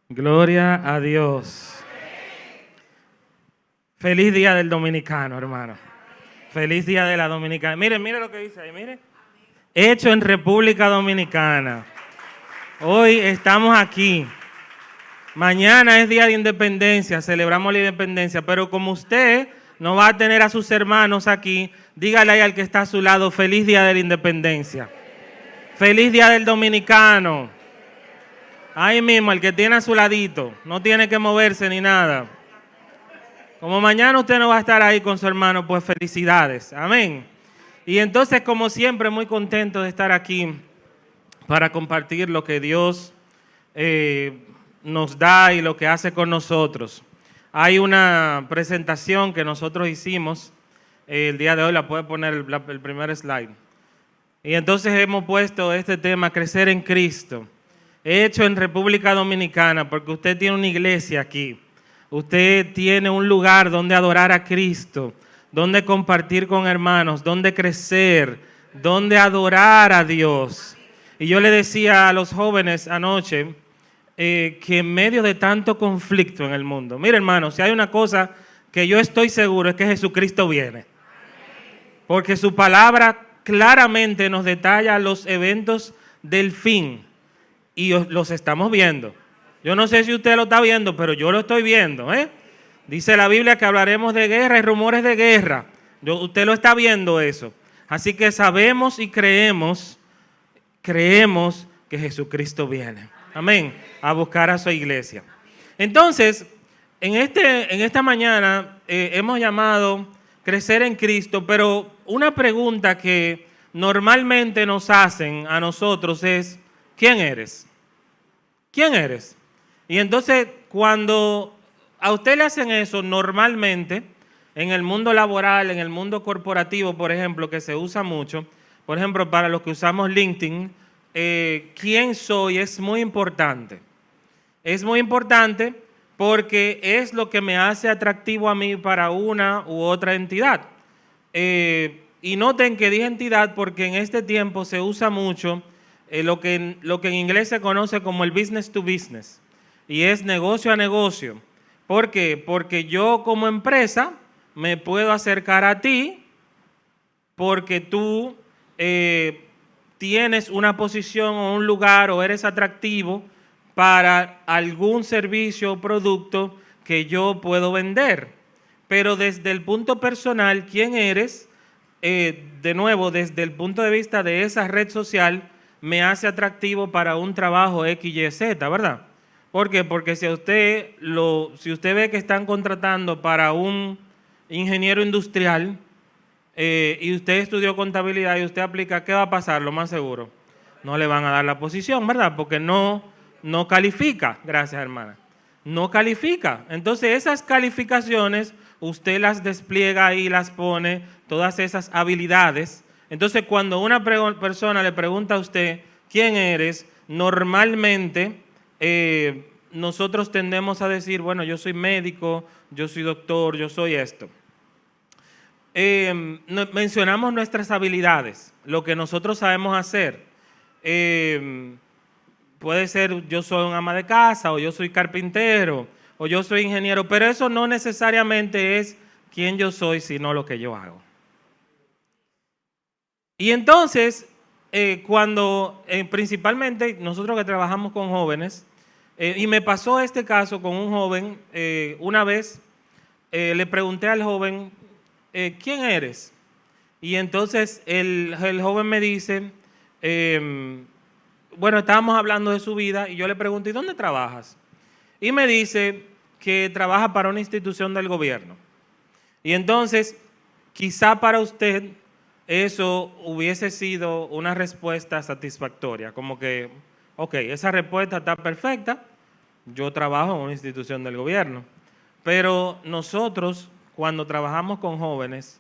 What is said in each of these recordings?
Gloria a Dios. Feliz día del dominicano, hermano. Feliz día de la dominicana. Miren lo que dice ahí, miren. Hecho en República Dominicana. Hoy estamos aquí. Mañana es día de independencia, celebramos la independencia, pero como usted no va a tener a sus hermanos aquí, dígale ahí al que está a su lado, feliz día de la independencia. Feliz día del dominicano. Ahí mismo, el que tiene a su ladito, no tiene que moverse ni nada. Como mañana usted no va a estar ahí con su hermano, pues felicidades. Amén. Y entonces, como siempre, muy contento de estar aquí para compartir lo que Dios nos da y lo que hace con nosotros. Hay una presentación que nosotros hicimos el día de hoy, la puede poner el primer slide. Y entonces hemos puesto este tema, crecer en Cristo, hecho en República Dominicana, porque usted tiene una iglesia aquí. Usted tiene un lugar donde adorar a Cristo, donde compartir con hermanos, donde crecer, donde adorar a Dios. Y yo le decía a los jóvenes anoche que en medio de tanto conflicto en el mundo, mire hermano, si hay una cosa que yo estoy seguro es que Jesucristo viene. Porque su palabra claramente nos detalla los eventos del fin y los estamos viendo. Yo no sé si usted lo está viendo, pero yo lo estoy viendo. Dice la Biblia que hablaremos de guerra y rumores de guerra. Usted lo está viendo eso. Así que sabemos y creemos que Jesucristo viene. Amén. A buscar a su iglesia. Entonces, en esta mañana hemos llamado crecer en Cristo, pero una pregunta que normalmente nos hacen a nosotros es, ¿quién eres? ¿Quién eres? Y entonces, cuando a usted le hacen eso, normalmente, en el mundo laboral, en el mundo corporativo, por ejemplo, que se usa mucho, por ejemplo, para los que usamos LinkedIn, ¿quién soy? Es muy importante. Es muy importante porque es lo que me hace atractivo a mí para una u otra entidad. Y noten que dije entidad porque en este tiempo se usa mucho lo que en inglés se conoce como el business to business. Y es negocio a negocio. ¿Por qué? Porque yo como empresa me puedo acercar a ti porque tú tienes una posición o un lugar o eres atractivo para algún servicio o producto que yo puedo vender. Pero desde el punto personal, ¿quién eres? De nuevo, desde el punto de vista de esa red social, me hace atractivo para un trabajo X, Y, Z, ¿verdad? ¿Por qué? Porque si usted ve que están contratando para un ingeniero industrial y usted estudió contabilidad y usted aplica, ¿qué va a pasar? Lo más seguro, no le van a dar la posición, ¿verdad? Porque no califica. Gracias, hermana. No califica. Entonces, esas calificaciones, usted las despliega y las pone, todas esas habilidades. Entonces, cuando una persona le pregunta a usted, ¿quién eres? Normalmente, nosotros tendemos a decir, bueno, yo soy médico, yo soy doctor, yo soy esto. Mencionamos nuestras habilidades, lo que nosotros sabemos hacer. Puede ser yo soy un ama de casa, o yo soy carpintero, o yo soy ingeniero, pero eso no necesariamente es quién yo soy, sino lo que yo hago. Y entonces, principalmente nosotros que trabajamos con jóvenes, y me pasó este caso con un joven, una vez le pregunté al joven, ¿quién eres? Y entonces el joven me dice, bueno, estábamos hablando de su vida y yo le pregunté, ¿y dónde trabajas? Y me dice que trabaja para una institución del gobierno. Y entonces, quizá para usted eso hubiese sido una respuesta satisfactoria, como que, ok, esa respuesta está perfecta, yo trabajo en una institución del gobierno. Pero nosotros, cuando trabajamos con jóvenes,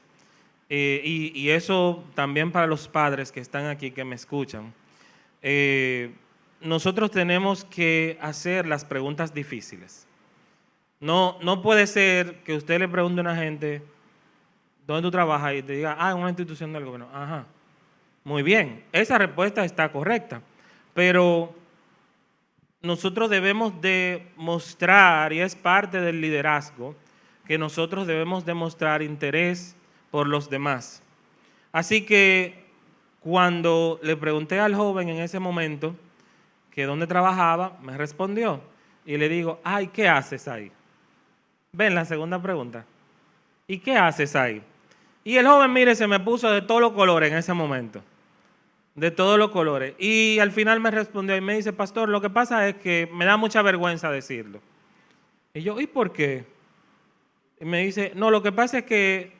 y eso también para los padres que están aquí, que me escuchan, nosotros tenemos que hacer las preguntas difíciles. No puede ser que usted le pregunte a una gente, ¿dónde tú trabajas? Y te diga, en una institución del gobierno. Ajá, muy bien, esa respuesta está correcta. Pero nosotros debemos de mostrar, y es parte del liderazgo, que nosotros debemos demostrar interés por los demás. Así que cuando le pregunté al joven en ese momento que dónde trabajaba, me respondió. Y le digo, ay, ¿qué haces ahí? Ven la segunda pregunta. ¿Y qué haces ahí? Y el joven, mire, se me puso de todos los colores en ese momento. De todos los colores. Y al final me respondió y me dice, pastor, lo que pasa es que me da mucha vergüenza decirlo. Y yo, ¿y por qué? Y me dice, no, lo que pasa es que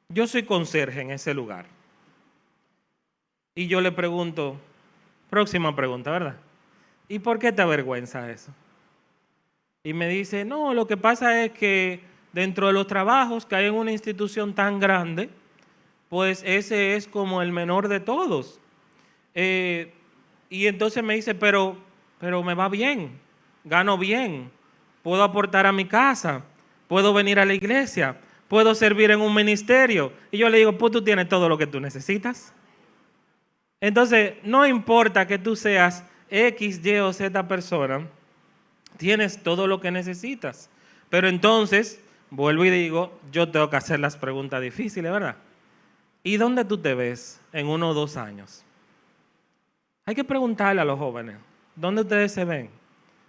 yo soy conserje en ese lugar. Y yo le pregunto, próxima pregunta, ¿verdad? ¿Y por qué te avergüenza eso? Y me dice, no, lo que pasa es que dentro de los trabajos que hay en una institución tan grande, pues ese es como el menor de todos. Y entonces me dice, pero me va bien, gano bien, puedo aportar a mi casa, puedo venir a la iglesia, puedo servir en un ministerio. Y yo le digo, pues tú tienes todo lo que tú necesitas. Entonces, no importa que tú seas X, Y o Z persona, tienes todo lo que necesitas. Pero entonces, vuelvo y digo, yo tengo que hacer las preguntas difíciles, ¿verdad? ¿Y dónde tú te ves en 1 o 2 años? Hay que preguntarle a los jóvenes, ¿dónde ustedes se ven?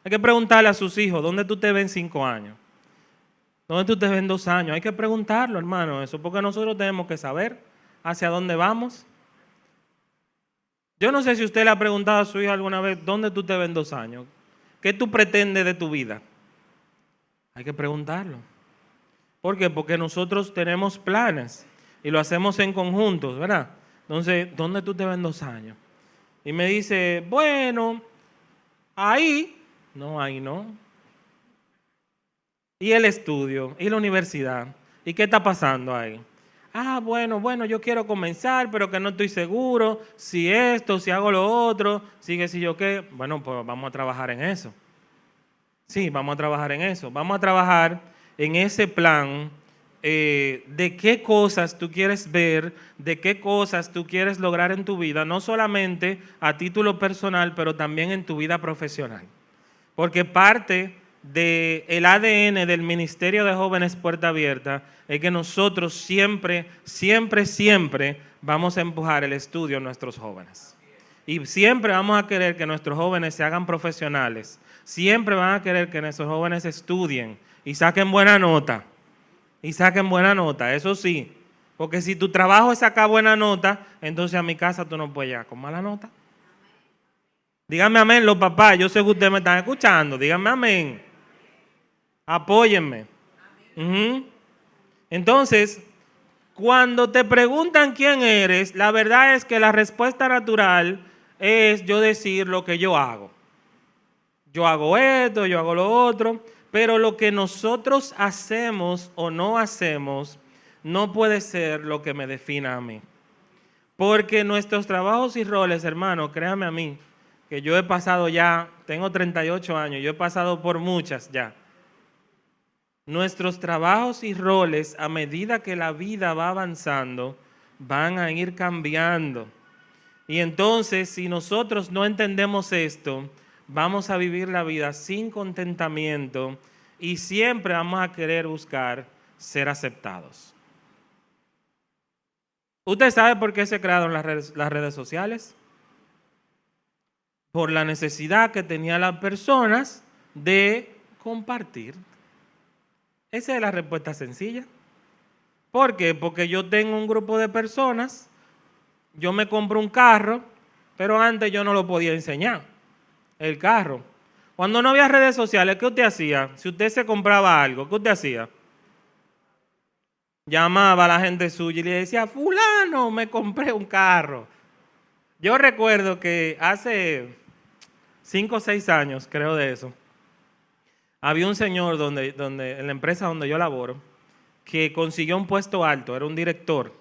Hay que preguntarle a sus hijos, ¿dónde tú te ves en 5 años? ¿Dónde tú te ves en 2 años? Hay que preguntarlo, hermano, eso, porque nosotros tenemos que saber hacia dónde vamos. Yo no sé si usted le ha preguntado a su hija alguna vez, ¿dónde tú te ves en 2 años? ¿Qué tú pretendes de tu vida? Hay que preguntarlo. ¿Por qué? Porque nosotros tenemos planes y lo hacemos en conjuntos, ¿verdad? Entonces, ¿dónde tú te ves en 2 años? Y me dice, bueno, ahí. No, ahí no. ¿Y el estudio? ¿Y la universidad? ¿Y qué está pasando ahí? Ah, bueno, yo quiero comenzar, pero que no estoy seguro si esto, si hago lo otro, si qué, si yo qué. Bueno, pues vamos a trabajar en eso. Sí, vamos a trabajar en eso. Vamos a trabajar en ese plan de qué cosas tú quieres ver, de qué cosas tú quieres lograr en tu vida, no solamente a título personal, pero también en tu vida profesional. Porque parte del ADN del Ministerio de Jóvenes Puerta Abierta es que nosotros siempre vamos a empujar el estudio a nuestros jóvenes. Y siempre vamos a querer que nuestros jóvenes se hagan profesionales. Siempre van a querer que nuestros jóvenes estudien y saquen buena nota. Y saquen buena nota, eso sí. Porque si tu trabajo es sacar buena nota, entonces a mi casa tú no puedes llegar con mala nota. Díganme amén los papás, yo sé que ustedes me están escuchando. Díganme amén. Apóyenme. Entonces, cuando te preguntan quién eres, la verdad es que la respuesta natural es yo decir lo que yo hago. Yo hago esto, yo hago lo otro, pero lo que nosotros hacemos o no hacemos no puede ser lo que me defina a mí. Porque nuestros trabajos y roles, hermano, créame a mí, que yo he pasado ya, tengo 38 años, yo he pasado por muchas ya. Nuestros trabajos y roles, a medida que la vida va avanzando, van a ir cambiando. Y entonces, si nosotros no entendemos esto, vamos a vivir la vida sin contentamiento y siempre vamos a querer buscar ser aceptados. ¿Usted sabe por qué se crearon las redes sociales? Por la necesidad que tenían las personas de compartir. Esa es la respuesta sencilla. ¿Por qué? Porque yo tengo un grupo de personas, yo me compro un carro, pero antes yo no lo podía enseñar, el carro. Cuando no había redes sociales, ¿qué usted hacía? Si usted se compraba algo, ¿qué usted hacía? Llamaba a la gente suya y le decía, fulano, me compré un carro. Yo recuerdo que hace 5 o 6 años, creo de eso, había un señor en la empresa donde yo laboro que consiguió un puesto alto, era un director.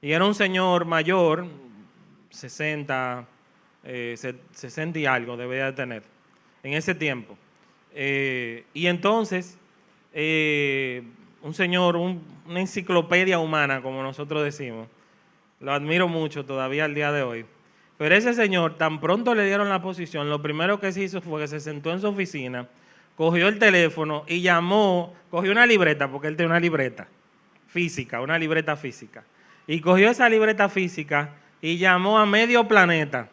Y era un señor mayor, 60 y algo debería de tener en ese tiempo. Y entonces, un señor, una enciclopedia humana, como nosotros decimos, lo admiro mucho todavía al día de hoy. Pero ese señor, tan pronto le dieron la posición, lo primero que se hizo fue que se sentó en su oficina, cogió el teléfono y llamó, cogió una libreta, porque él tiene una libreta física, y cogió esa libreta física y llamó a medio planeta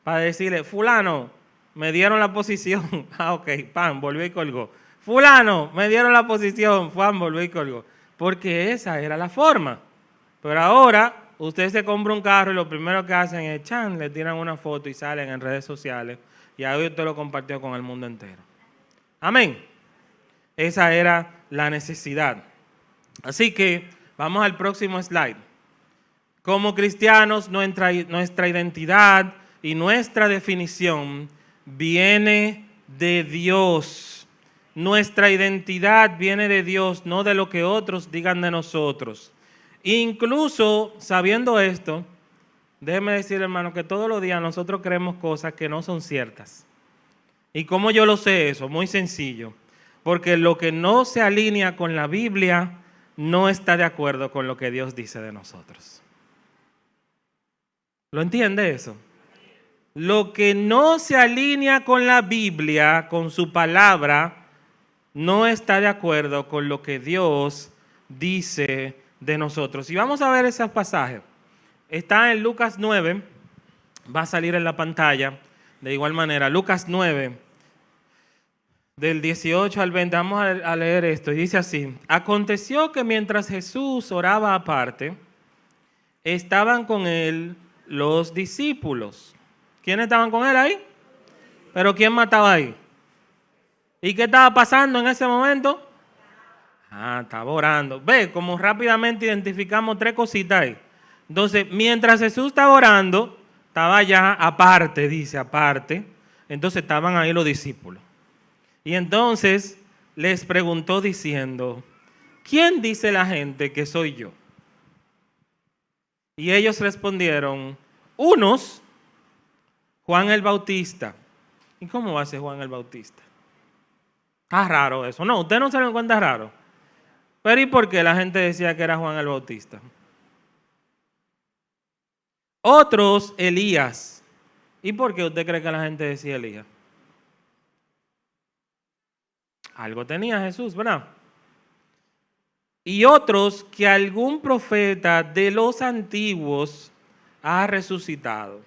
para decirle, fulano, me dieron la posición. Ah, ok, pam, volvió y colgó. Fulano, me dieron la posición, pam, volvió y colgó. Porque esa era la forma. Pero ahora, usted se compra un carro y lo primero que hacen es, le tiran una foto y salen en redes sociales. Y ahí usted lo compartió con el mundo entero. Amén. Esa era la necesidad. Así que, vamos al próximo slide. Como cristianos, nuestra identidad y nuestra definición viene de Dios. Nuestra identidad viene de Dios, no de lo que otros digan de nosotros. Incluso sabiendo esto, déjeme decir, hermano, que todos los días nosotros creemos cosas que no son ciertas. ¿Y cómo yo lo sé eso? Muy sencillo. Porque lo que no se alinea con la Biblia no está de acuerdo con lo que Dios dice de nosotros. ¿Lo entiende eso? Lo que no se alinea con la Biblia, con su palabra, no está de acuerdo con lo que Dios dice de nosotros. Y vamos a ver ese pasaje. Está en Lucas 9, va a salir en la pantalla de igual manera. Lucas 9, del 18 al 20, vamos a leer esto. Y dice así: aconteció que mientras Jesús oraba aparte, estaban con él los discípulos. ¿Quiénes estaban con él ahí? ¿Pero quién más estaba ahí? ¿Y qué estaba pasando en ese momento? Estaba orando. Ve, como rápidamente identificamos tres cositas ahí. Entonces, mientras Jesús estaba orando, estaba ya aparte, dice, aparte. Entonces estaban ahí los discípulos. Y entonces les preguntó diciendo, ¿quién dice la gente que soy yo? Y ellos respondieron, unos, Juan el Bautista. ¿Y cómo va a ser Juan el Bautista? Está raro eso. No, usted no se lo cuenta raro. Pero ¿y por qué la gente decía que era Juan el Bautista? Otros, Elías. ¿Y por qué usted cree que la gente decía Elías? Algo tenía Jesús, ¿verdad? Y otros, que algún profeta de los antiguos ha resucitado.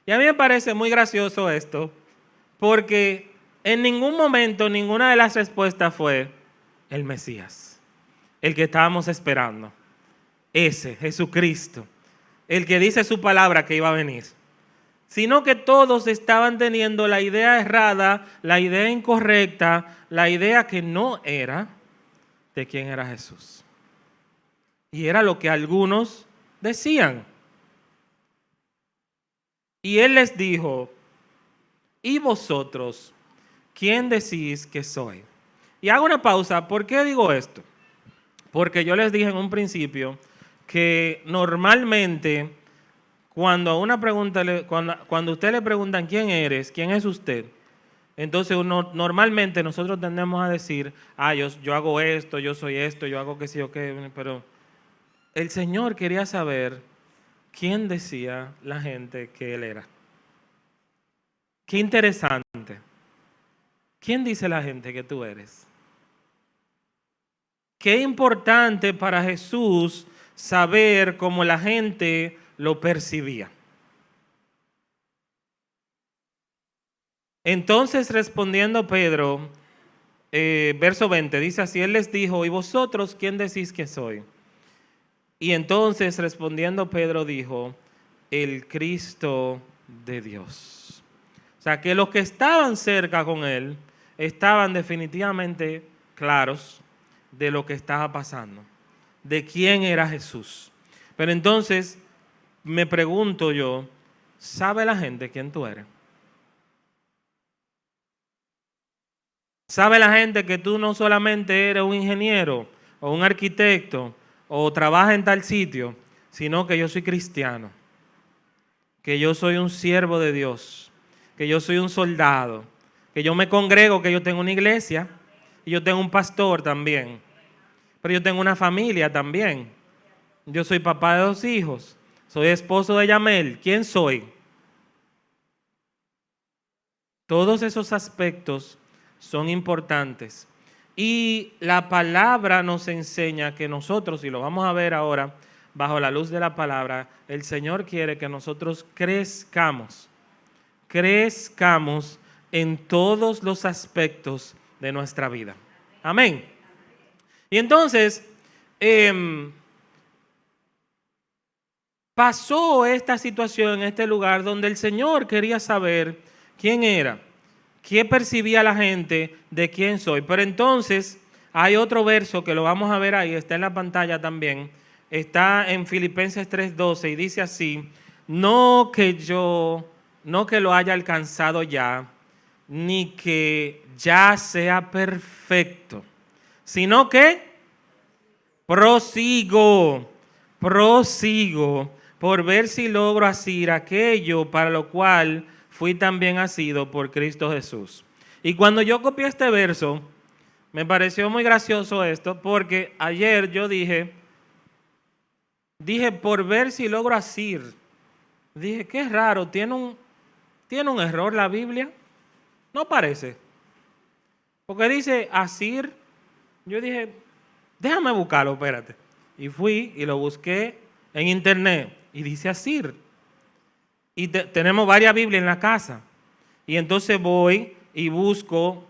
Y a mí me parece muy gracioso esto, porque en ningún momento ninguna de las respuestas fue el Mesías, el que estábamos esperando, ese, Jesucristo, el que dice su palabra que iba a venir. Sino que todos estaban teniendo la idea errada, la idea incorrecta, la idea que no era de quién era Jesús. Y era lo que algunos decían. Y él les dijo, ¿y vosotros quién decís que soy? Y hago una pausa. ¿Por qué digo esto? Porque yo les dije en un principio que normalmente cuando a una pregunta, cuando usted le preguntan quién eres, quién es usted, entonces normalmente nosotros tendemos a decir, yo hago esto, yo soy esto, yo hago qué sé yo qué, pero el Señor quería saber quién decía la gente que Él era. Qué interesante. ¿Quién dice la gente que tú eres? Qué importante para Jesús saber cómo la gente lo percibía. Entonces respondiendo Pedro, verso 20, dice así, él les dijo, ¿y vosotros quién decís que soy? Y entonces respondiendo Pedro dijo, el Cristo de Dios. O sea que los que estaban cerca con él estaban definitivamente claros de lo que estaba pasando, de quién era Jesús. Pero entonces me pregunto yo, ¿sabe la gente quién tú eres? ¿Sabe la gente que tú no solamente eres un ingeniero o un arquitecto o trabajas en tal sitio, sino que yo soy cristiano, que yo soy un siervo de Dios, que yo soy un soldado, que yo me congrego, que yo tengo una iglesia y yo tengo un pastor también, pero yo tengo una familia también. Yo soy papá de 2 hijos, soy esposo de Yamel. ¿Quién soy? Todos esos aspectos son importantes. Y la palabra nos enseña que nosotros, y lo vamos a ver ahora, bajo la luz de la palabra, el Señor quiere que nosotros crezcamos en todos los aspectos de nuestra vida. Amén. Y entonces, pasó esta situación en este lugar donde el Señor quería saber quién era, qué percibía la gente de quién soy. Pero entonces hay otro verso que lo vamos a ver ahí, está en la pantalla también, está en Filipenses 3:12 y dice así: no que lo haya alcanzado ya, ni que ya sea perfecto, sino que prosigo por ver si logro asir aquello para lo cual fui también asido por Cristo Jesús. Y cuando yo copié este verso, me pareció muy gracioso esto, porque ayer yo dije por ver si logro asir. Dije, qué raro, tiene un error la Biblia. No parece. Porque dice asir. Yo dije, déjame buscarlo, espérate. Y fui y lo busqué en internet y dice asir. Y tenemos varias Biblias en la casa. Y entonces voy y busco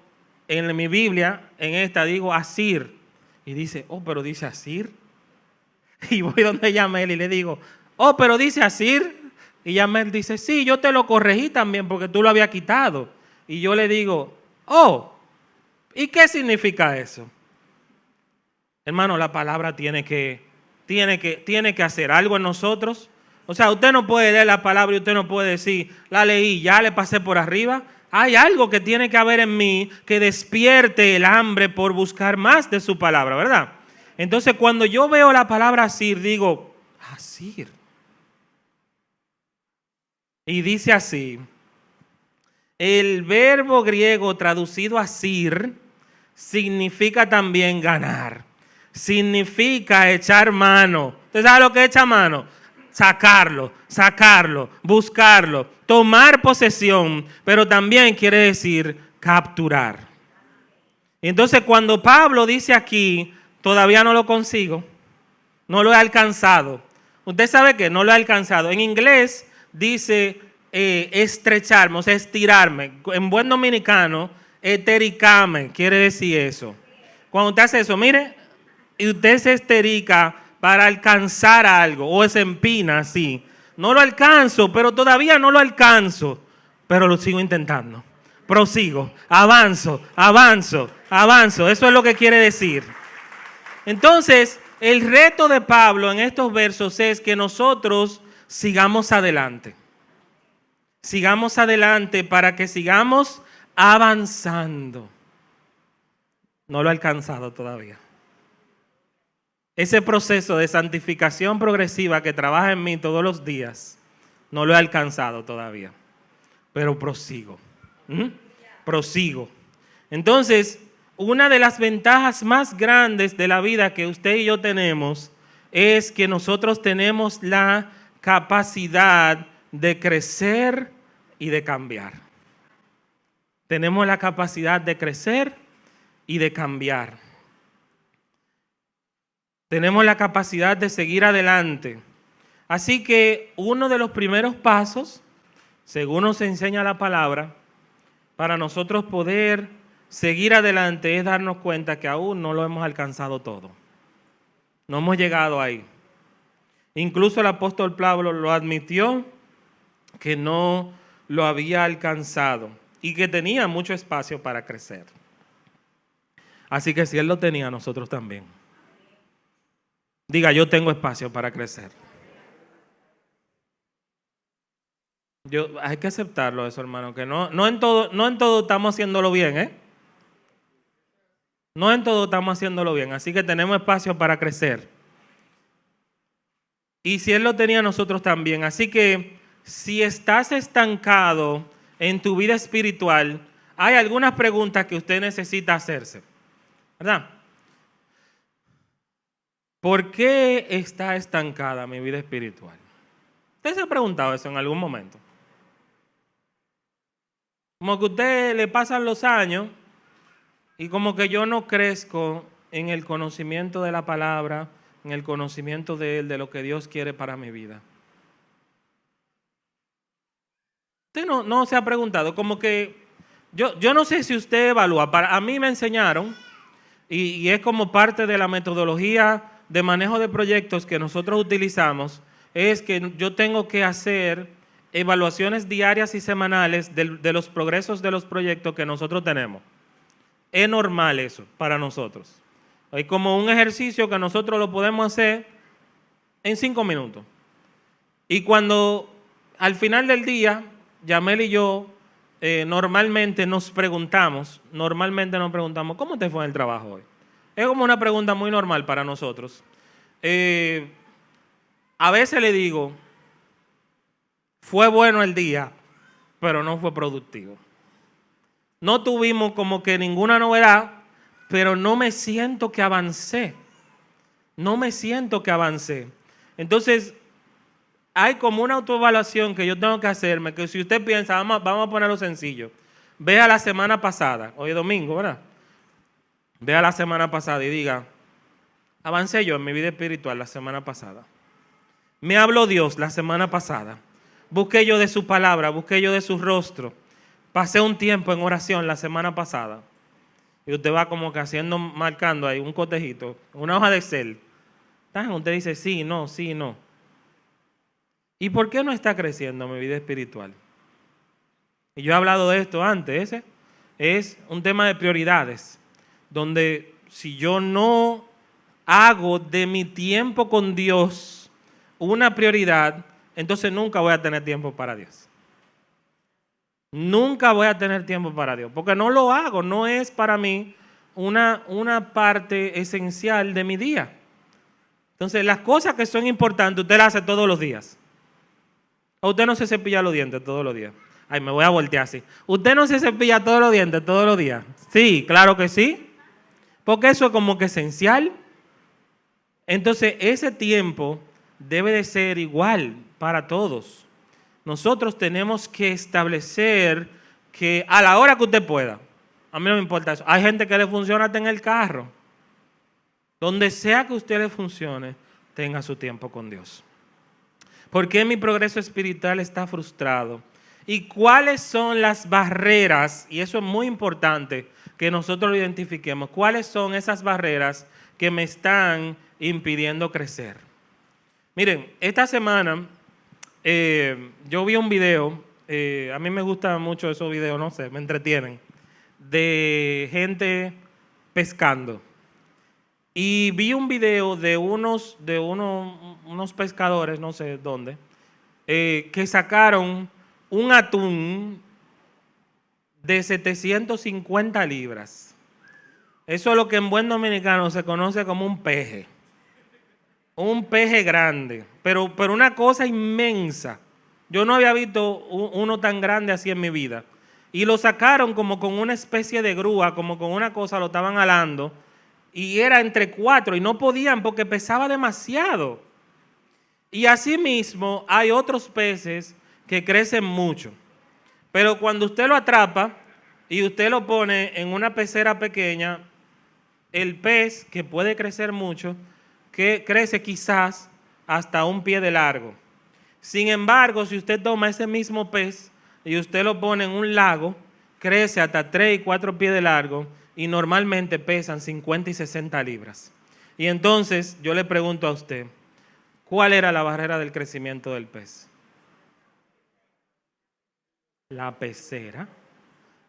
en mi Biblia, en esta digo asir. Y dice, pero dice asir. Y voy donde Yamel y le digo, pero dice asir. Y Yamel dice, sí, yo te lo corregí también porque tú lo habías quitado. Y yo le digo, ¿y qué significa eso? Hermano, la palabra tiene que hacer algo en nosotros. O sea, usted no puede leer la palabra y usted no puede decir, la leí, ya le pasé por arriba. Hay algo que tiene que haber en mí que despierte el hambre por buscar más de su palabra, ¿verdad? Entonces, cuando yo veo la palabra asir, digo, asir. Y dice así, el verbo griego traducido asir significa también ganar. Significa echar mano. ¿Usted sabe lo que es echar mano? Sacarlo, buscarlo, tomar posesión, pero también quiere decir capturar. Entonces, cuando Pablo dice aquí, todavía no lo consigo, no lo he alcanzado. ¿Usted sabe qué? No lo he alcanzado. En inglés dice estrecharme, o sea, estirarme. En buen dominicano, estericame, quiere decir eso. Cuando usted hace eso, mire, y usted se esterica para alcanzar algo, o se empina así. No lo alcanzo, pero todavía no lo alcanzo, pero lo sigo intentando. Prosigo, avanzo. Eso es lo que quiere decir. Entonces, el reto de Pablo en estos versos es que nosotros sigamos adelante. Sigamos adelante para que sigamos avanzando. No lo he alcanzado todavía. Ese proceso de santificación progresiva que trabaja en mí todos los días, no lo he alcanzado todavía, pero prosigo. Prosigo. Entonces, una de las ventajas más grandes de la vida que usted y yo tenemos es que nosotros tenemos la capacidad de crecer y de cambiar. Tenemos la capacidad de crecer y de cambiar. Tenemos la capacidad de seguir adelante. Así que uno de los primeros pasos, según nos enseña la palabra, para nosotros poder seguir adelante es darnos cuenta que aún no lo hemos alcanzado todo. No hemos llegado ahí. Incluso el apóstol Pablo lo admitió que no lo había alcanzado y que tenía mucho espacio para crecer. Así que si él lo tenía, nosotros también. Diga, yo tengo espacio para crecer. Hay que aceptarlo eso, hermano, que no en todo estamos haciéndolo bien, ¿eh? No en todo estamos haciéndolo bien, así que tenemos espacio para crecer. Y si él lo tenía, nosotros también. Así que si estás estancado en tu vida espiritual, hay algunas preguntas que usted necesita hacerse, ¿verdad? ¿Por qué está estancada mi vida espiritual? ¿Usted se ha preguntado eso en algún momento? Como que a usted le pasan los años y como que yo no crezco en el conocimiento de la palabra, en el conocimiento de Él, de lo que Dios quiere para mi vida. Usted no se ha preguntado, como que yo no sé si usted evalúa. A mí me enseñaron, y es como parte de la metodología de manejo de proyectos que nosotros utilizamos, es que yo tengo que hacer evaluaciones diarias y semanales de los progresos de los proyectos que nosotros tenemos. Es normal eso para nosotros. Hay como un ejercicio que nosotros lo podemos hacer en 5 minutos. Y cuando al final del día, Yamel y yo normalmente nos preguntamos, ¿cómo te fue en el trabajo hoy? Es como una pregunta muy normal para nosotros. A veces le digo, fue bueno el día, pero no fue productivo. No tuvimos como que ninguna novedad, pero no me siento que avancé. Entonces, hay como una autoevaluación que yo tengo que hacerme, que si usted piensa, vamos a ponerlo sencillo. Vea la semana pasada, hoy es domingo, ¿verdad? Vea la semana pasada y diga, avancé yo en mi vida espiritual la semana pasada. Me habló Dios la semana pasada. Busqué yo de su palabra, busqué yo de su rostro. Pasé un tiempo en oración la semana pasada. Y usted va como que marcando ahí un cotejito, una hoja de Excel. Usted dice sí, no, sí, no. ¿Y por qué no está creciendo mi vida espiritual? Y yo he hablado de esto antes. Ese es un tema de prioridades, donde si yo no hago de mi tiempo con Dios una prioridad, entonces nunca voy a tener tiempo para Dios. Nunca voy a tener tiempo para Dios, porque no lo hago, no es para mí una parte esencial de mi día. Entonces, las cosas que son importantes, usted las hace todos los días. ¿O usted no se cepilla los dientes todos los días? Ay, me voy a voltear así. ¿Usted no se cepilla todos los dientes todos los días? Sí, claro que sí. Porque eso es como que esencial. Entonces, ese tiempo debe de ser igual para todos. Nosotros tenemos que establecer que a la hora que usted pueda, a mí no me importa eso, hay gente que le funciona hasta en el carro. Donde sea que usted le funcione, tenga su tiempo con Dios. ¿Por qué mi progreso espiritual está frustrado? ¿Y cuáles son las barreras? Y eso es muy importante que nosotros lo identifiquemos. ¿Cuáles son esas barreras que me están impidiendo crecer? Miren, esta semana yo vi un video, a mí me gustan mucho esos videos, no sé, me entretienen, de gente pescando. Y vi un video de unos pescadores, no sé dónde, que sacaron un atún de 750 libras. Eso es lo que en buen dominicano se conoce como un peje. Un peje grande, pero una cosa inmensa. Yo no había visto uno tan grande así en mi vida. Y lo sacaron como con una especie de grúa, como con una cosa, lo estaban alando. Y era entre 4 y no podían porque pesaba demasiado. Y asimismo hay otros peces que crecen mucho. Pero cuando usted lo atrapa y usted lo pone en una pecera pequeña, el pez que puede crecer mucho, que crece quizás hasta 1 pie de largo. Sin embargo, si usted toma ese mismo pez y usted lo pone en un lago, crece hasta 3 y 4 pies de largo y normalmente pesan 50 y 60 libras. Y entonces yo le pregunto a usted, ¿cuál era la barrera del crecimiento del pez? La pecera,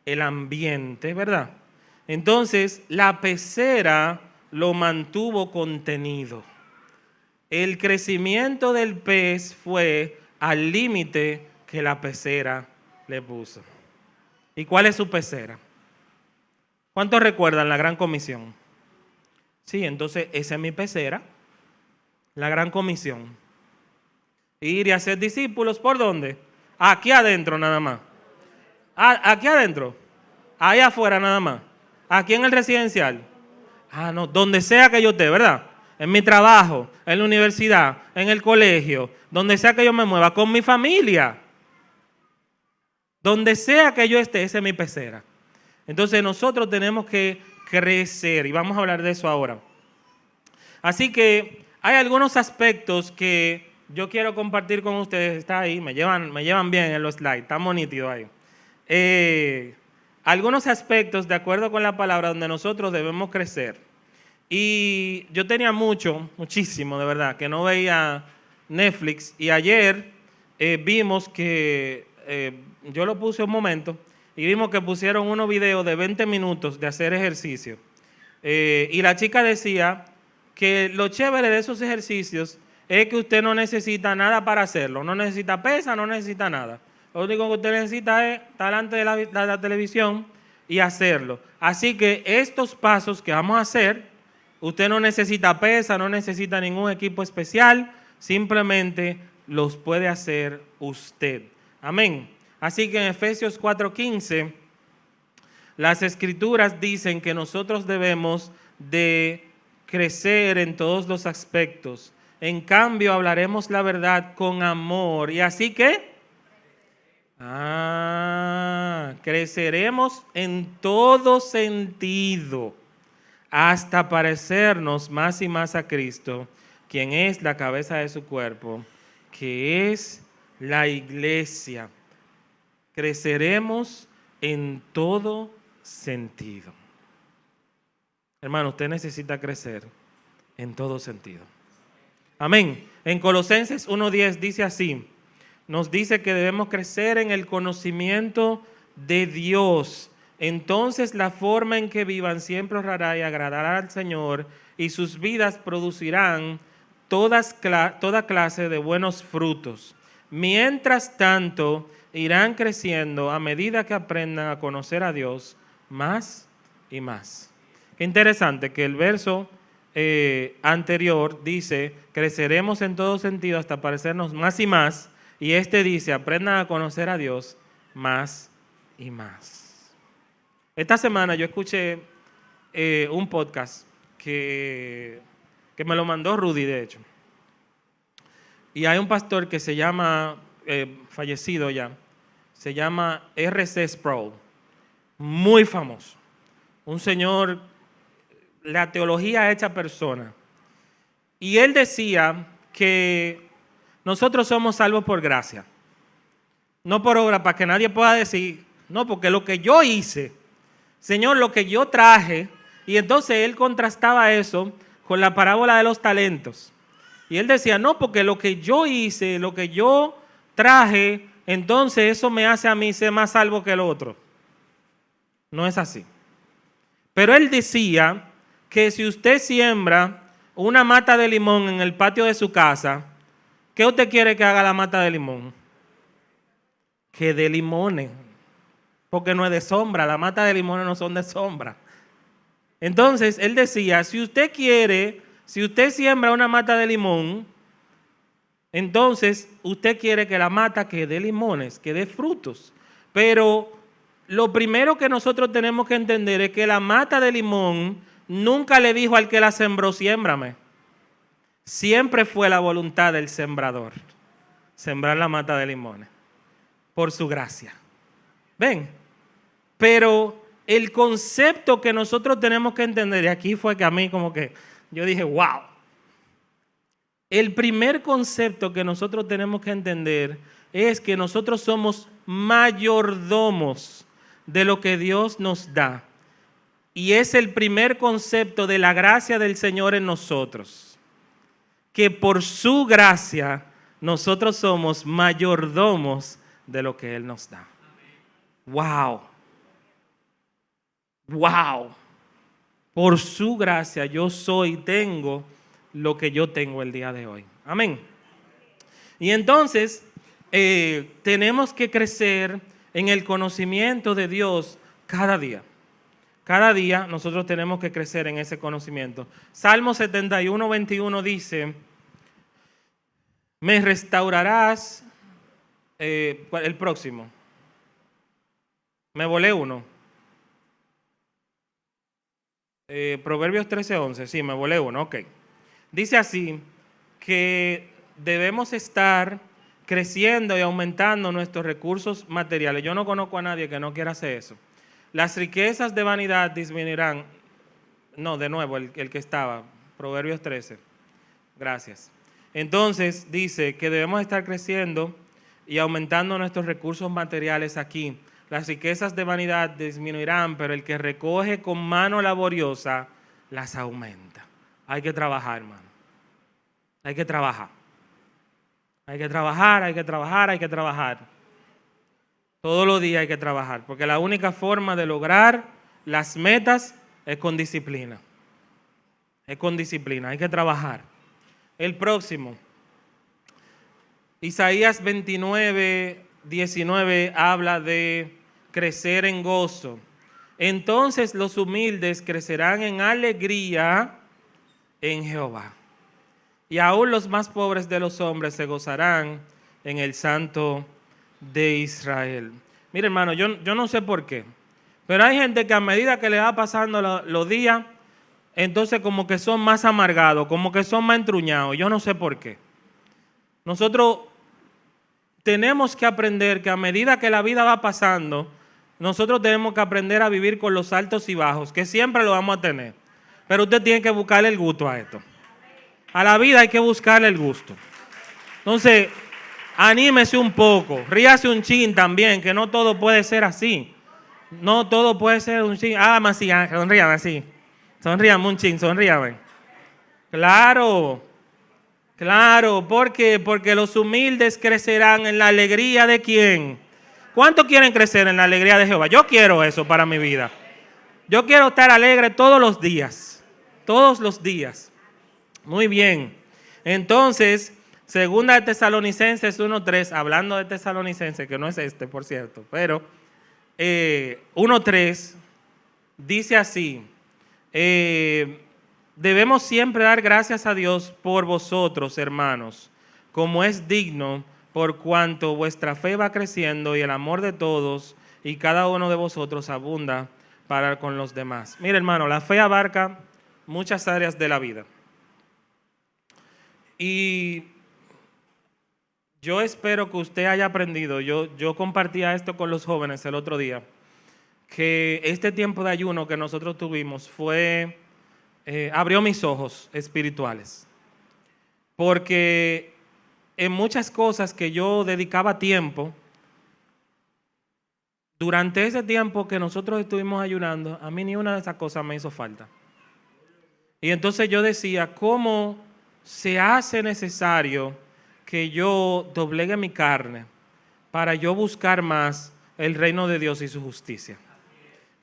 el ambiente, ¿verdad? Entonces, la pecera lo mantuvo contenido. El crecimiento del pez fue al límite que la pecera le puso. ¿Y cuál es su pecera? ¿Cuántos recuerdan la Gran Comisión? Sí, entonces esa es mi pecera, la Gran Comisión. Ir y hacer discípulos, ¿por dónde? Aquí adentro nada más. Aquí adentro. Ahí afuera nada más. Aquí en el residencial. No, donde sea que yo esté, ¿verdad? En mi trabajo, en la universidad, en el colegio, donde sea que yo me mueva, con mi familia. Donde sea que yo esté, esa es mi pecera. Entonces nosotros tenemos que crecer y vamos a hablar de eso ahora. Así que hay algunos aspectos que yo quiero compartir con ustedes. Está ahí, me llevan bien en los slides, está muy nítido ahí. Algunos aspectos, de acuerdo con la palabra, donde nosotros debemos crecer. Y yo tenía muchísimo, de verdad, que no veía Netflix. Y ayer vimos que, yo lo puse un momento, y vimos que pusieron unos videos de 20 minutos de hacer ejercicio. Y la chica decía que lo chévere de esos ejercicios es que usted no necesita nada para hacerlo. No necesita pesa, no necesita nada. Lo único que usted necesita es estar delante de la televisión y hacerlo. Así que estos pasos que vamos a hacer, usted no necesita pesa, no necesita ningún equipo especial, simplemente los puede hacer usted. Amén. Así que en Efesios 4:15, las Escrituras dicen que nosotros debemos de crecer en todos los aspectos. En cambio, hablaremos la verdad con amor. ¿Y así qué? Creceremos en todo sentido hasta parecernos más y más a Cristo, quien es la cabeza de su cuerpo, que es la iglesia. Creceremos en todo sentido. Hermano, usted necesita crecer en todo sentido. Amén. En Colosenses 1:10 dice así, nos dice que debemos crecer en el conocimiento de Dios. Entonces la forma en que vivan siempre honrará y agradará al Señor, y sus vidas producirán toda clase de buenos frutos. Mientras tanto, irán creciendo a medida que aprendan a conocer a Dios más y más. Qué interesante que el verso anterior dice, creceremos en todo sentido hasta parecernos más y más, y este dice, aprendan a conocer a Dios más y más. Esta semana yo escuché un podcast que me lo mandó Rudy, de hecho. Y hay un pastor que se llama, fallecido ya, se llama R.C. Sproul, muy famoso. Un señor, la teología hecha persona. Y él decía que nosotros somos salvos por gracia, no por obra, para que nadie pueda decir, no, porque lo que yo hice, Señor, lo que yo traje. Y entonces él contrastaba eso con la parábola de los talentos. Y él decía, no, porque lo que yo hice, lo que yo traje, entonces eso me hace a mí ser más salvo que el otro. No es así. Pero él decía que si usted siembra una mata de limón en el patio de su casa, ¿qué usted quiere que haga la mata de limón? Que dé limones. Porque no es de sombra, las matas de limones no son de sombra. Entonces, él decía, si usted siembra una mata de limón, entonces usted quiere que la mata que dé limones, que dé frutos. Pero lo primero que nosotros tenemos que entender es que la mata de limón nunca le dijo al que la sembró, siémbrame. Siempre fue la voluntad del sembrador, sembrar la mata de limones, por su gracia. ¿Ven? Pero el concepto que nosotros tenemos que entender, y aquí fue que a mí como que yo dije, wow. El primer concepto que nosotros tenemos que entender es que nosotros somos mayordomos de lo que Dios nos da. Y es el primer concepto de la gracia del Señor en nosotros. Que por su gracia nosotros somos mayordomos de lo que Él nos da. ¡Wow! ¡Wow! Por su gracia yo tengo lo que yo tengo el día de hoy. Amén. Y entonces tenemos que crecer en el conocimiento de Dios cada día. Cada día nosotros tenemos que crecer en ese conocimiento. Salmo 71:21 dice, me restaurarás, el próximo. Me volé uno. Proverbios 13:11, sí, me volé uno, ok. Dice así, que debemos estar creciendo y aumentando nuestros recursos materiales. Yo no conozco a nadie que no quiera hacer eso. Las riquezas de vanidad disminuirán. No, de nuevo, el que estaba, Proverbios 13. Gracias. Entonces dice que debemos estar creciendo y aumentando nuestros recursos materiales aquí. Las riquezas de vanidad disminuirán, pero el que recoge con mano laboriosa las aumenta. Hay que trabajar, hermano. Hay que trabajar. Hay que trabajar, hay que trabajar, hay que trabajar. Todos los días hay que trabajar, porque la única forma de lograr las metas es con disciplina. Es con disciplina, hay que trabajar. El próximo, Isaías 29, 19 habla de crecer en gozo. Entonces los humildes crecerán en alegría en Jehová. Y aún los más pobres de los hombres se gozarán en el Santo de Israel. Mire, hermano, yo no sé por qué, pero hay gente que a medida que le va pasando los días, entonces como que son más amargados, como que son más entruñados. Yo no sé por qué. Nosotros tenemos que aprender que a medida que la vida va pasando, nosotros tenemos que aprender a vivir con los altos y bajos, que siempre lo vamos a tener. Pero usted tiene que buscarle el gusto a esto. A la vida hay que buscarle el gusto. Entonces, anímese un poco, ríase un chin también, que no todo puede ser así. No todo puede ser un chin. Hágame así, sonríame así. Sonríame un chin, sonríame. Claro, claro, ¿por qué? Porque los humildes crecerán en la alegría de ¿quién? ¿Cuántos quieren crecer en la alegría de Jehová? Yo quiero eso para mi vida. Yo quiero estar alegre todos los días. Todos los días. Muy bien. Entonces, segunda de Tesalonicenses 1:3, hablando de Tesalonicenses, que no es este, por cierto, pero 1:3 dice así, debemos siempre dar gracias a Dios por vosotros, hermanos, como es digno, por cuanto vuestra fe va creciendo y el amor de todos y cada uno de vosotros abunda para con los demás. Mira, hermano, la fe abarca muchas áreas de la vida. Y yo espero que usted haya aprendido, yo compartía esto con los jóvenes el otro día, que este tiempo de ayuno que nosotros tuvimos abrió mis ojos espirituales. Porque en muchas cosas que yo dedicaba tiempo, durante ese tiempo que nosotros estuvimos ayunando, a mí ni una de esas cosas me hizo falta. Y entonces yo decía, ¿cómo se hace necesario que yo doblegue mi carne para yo buscar más el reino de Dios y su justicia?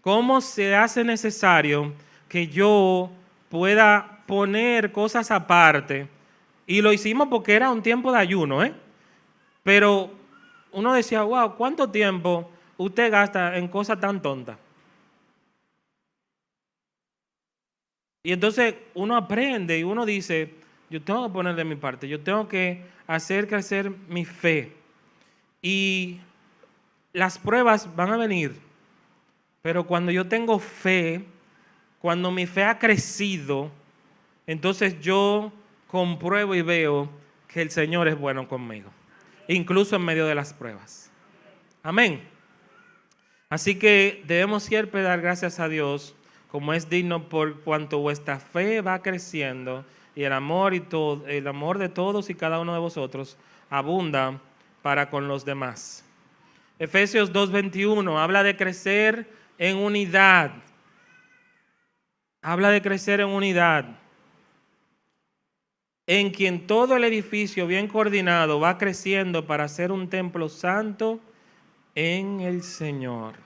¿Cómo se hace necesario que yo pueda poner cosas aparte? Y lo hicimos porque era un tiempo de ayuno, Pero uno decía, wow, ¿cuánto tiempo usted gasta en cosas tan tontas? Y entonces uno aprende y uno dice, yo tengo que poner de mi parte, yo tengo que hacer crecer mi fe. Y las pruebas van a venir, pero cuando yo tengo fe, cuando mi fe ha crecido, entonces yo compruebo y veo que el Señor es bueno conmigo, incluso en medio de las pruebas. Amén. Así que debemos siempre dar gracias a Dios, como es digno, por cuanto vuestra fe va creciendo y el amor de todos y cada uno de vosotros abunda para con los demás. Efesios 2:21 habla de crecer en unidad. Habla de crecer en unidad, en quien todo el edificio bien coordinado va creciendo para ser un templo santo en el Señor.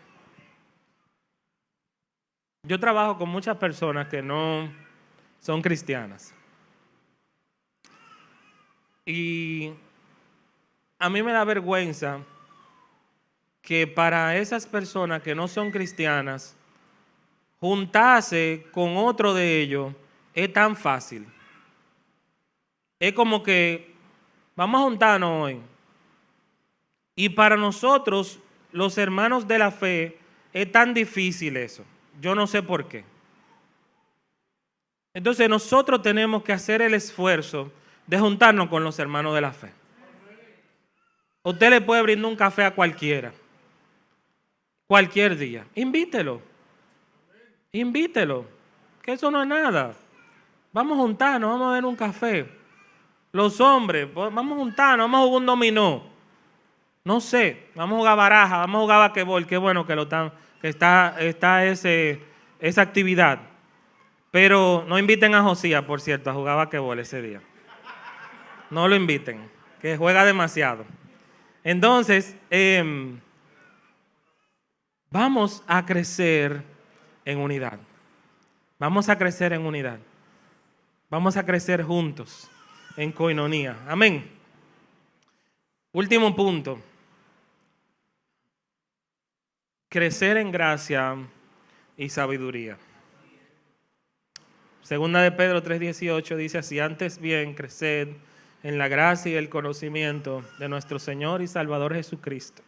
Yo trabajo con muchas personas que no son cristianas. Y a mí me da vergüenza que para esas personas que no son cristianas, juntarse con otro de ellos es tan fácil. Es como que vamos a juntarnos hoy. Y para nosotros, los hermanos de la fe, es tan difícil eso. Yo no sé por qué. Entonces nosotros tenemos que hacer el esfuerzo de juntarnos con los hermanos de la fe. Usted le puede brindar un café a cualquiera, cualquier día. Invítelo, invítelo, que eso no es nada. Vamos a juntarnos, vamos a ver un café. Los hombres, pues, vamos a juntarnos, vamos a jugar un dominó. No sé, vamos a jugar baraja, vamos a jugar basquetbol. Qué bueno que está esa actividad. Pero no inviten a Josías, por cierto, a jugar basquetbol ese día. No lo inviten, que juega demasiado. Entonces, vamos a crecer en unidad. Vamos a crecer en unidad. Vamos a crecer juntos en coinonía. Amén. Último punto. Crecer en gracia y sabiduría. Segunda de Pedro 3:18 dice así: antes bien, creced en la gracia y el conocimiento de nuestro Señor y Salvador Jesucristo.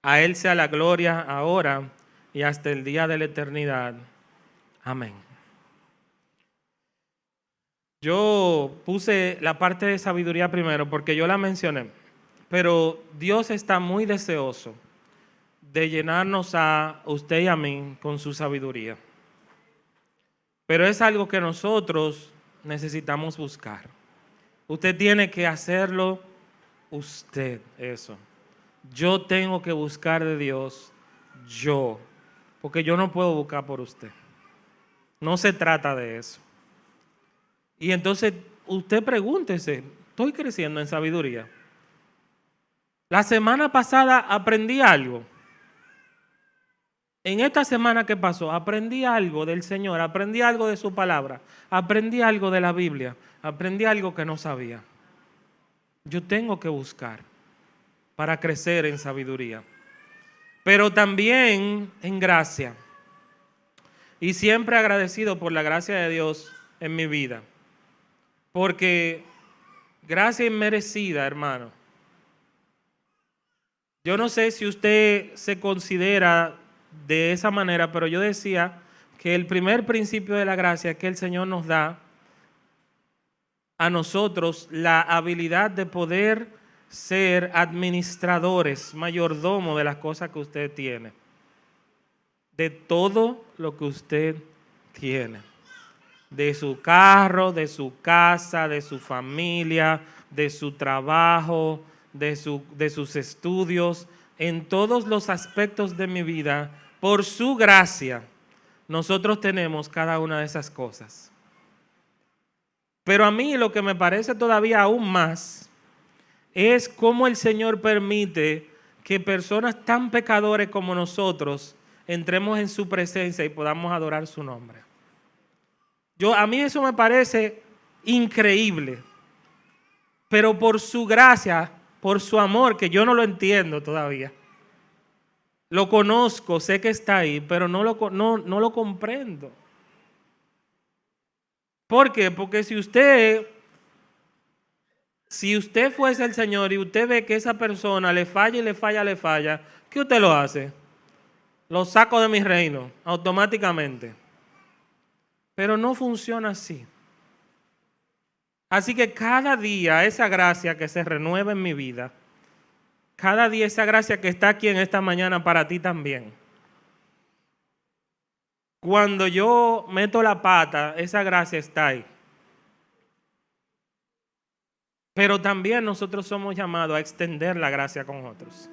A Él sea la gloria ahora y hasta el día de la eternidad. Amén. Yo puse la parte de sabiduría primero porque yo la mencioné, pero Dios está muy deseoso de llenarnos a usted y a mí con su sabiduría. Pero es algo que nosotros necesitamos buscar. Usted tiene que hacerlo usted, eso. Yo tengo que buscar de Dios, yo, porque yo no puedo buscar por usted. No se trata de eso. Y entonces usted pregúntese, ¿estoy creciendo en sabiduría? La semana pasada aprendí algo. En esta semana que pasó, aprendí algo del Señor, aprendí algo de su palabra, aprendí algo de la Biblia, aprendí algo que no sabía. Yo tengo que buscar para crecer en sabiduría, pero también en gracia. Y siempre agradecido por la gracia de Dios en mi vida, porque gracia inmerecida, hermano. Yo no sé si usted se considera de esa manera, pero yo decía que el primer principio de la gracia es que el Señor nos da a nosotros la habilidad de poder ser administradores, mayordomo de las cosas que usted tiene, de todo lo que usted tiene, de su carro, de su casa, de su familia, de su trabajo, de sus estudios, en todos los aspectos de mi vida, por su gracia, nosotros tenemos cada una de esas cosas. Pero a mí lo que me parece todavía aún más es cómo el Señor permite que personas tan pecadores como nosotros entremos en su presencia y podamos adorar su nombre. A mí eso me parece increíble, pero por su gracia, por su amor, que yo no lo entiendo todavía. Lo conozco, sé que está ahí, pero no lo comprendo. ¿Por qué? Porque si usted fuese el Señor y usted ve que esa persona le falla y le falla, ¿qué usted lo hace? Lo saco de mi reino automáticamente. Pero no funciona así. Así que cada día esa gracia que se renueva en mi vida, cada día esa gracia que está aquí en esta mañana para ti también. Cuando yo meto la pata, esa gracia está ahí. Pero también nosotros somos llamados a extender la gracia con otros.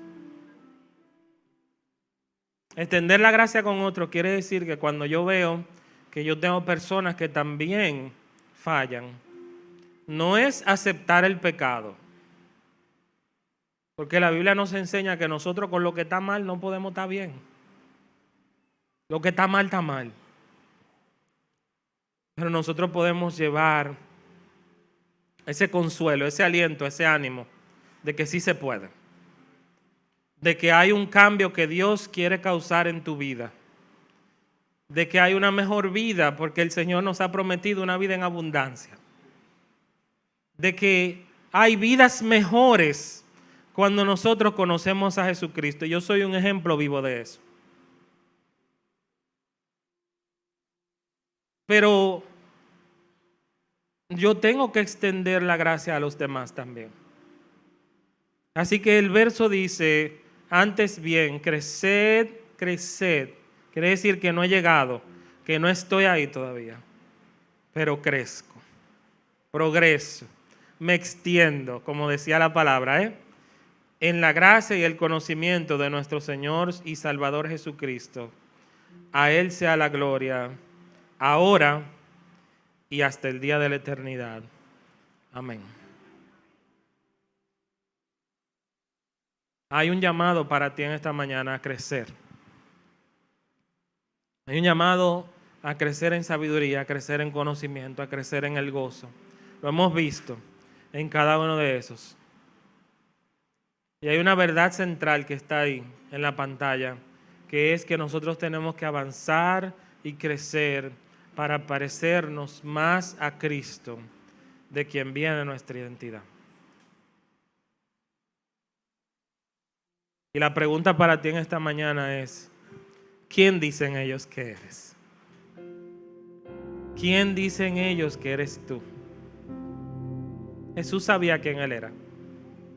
Extender la gracia con otros quiere decir que cuando yo veo que yo tengo personas que también fallan, no es aceptar el pecado. Porque la Biblia nos enseña que nosotros con lo que está mal no podemos estar bien. Lo que está mal, está mal. Pero nosotros podemos llevar ese consuelo, ese aliento, ese ánimo de que sí se puede. De que hay un cambio que Dios quiere causar en tu vida. De que hay una mejor vida porque el Señor nos ha prometido una vida en abundancia. De que hay vidas mejores cuando nosotros conocemos a Jesucristo. Yo soy un ejemplo vivo de eso. Pero yo tengo que extender la gracia a los demás también. Así que el verso dice, antes bien, creced, creced. Quiere decir que no he llegado, que no estoy ahí todavía, pero crezco, progreso, me extiendo, como decía la palabra, en la gracia y el conocimiento de nuestro Señor y Salvador Jesucristo. A Él sea la gloria, ahora y hasta el día de la eternidad. Amén. Hay un llamado para ti en esta mañana a crecer. Hay un llamado a crecer en sabiduría, a crecer en conocimiento, a crecer en el gozo. Lo hemos visto en cada uno de esos. Y hay una verdad central que está ahí en la pantalla, que es que nosotros tenemos que avanzar y crecer para parecernos más a Cristo, de quien viene nuestra identidad. Y la pregunta para ti en esta mañana es, ¿quién dicen ellos que eres? ¿Quién dicen ellos que eres tú? Jesús sabía quién Él era.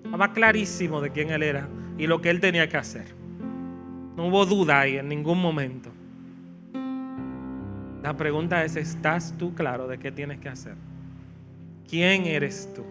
Estaba clarísimo de quién Él era y lo que Él tenía que hacer. No hubo duda ahí en ningún momento. La pregunta es, ¿estás tú claro de qué tienes que hacer? ¿Quién eres tú?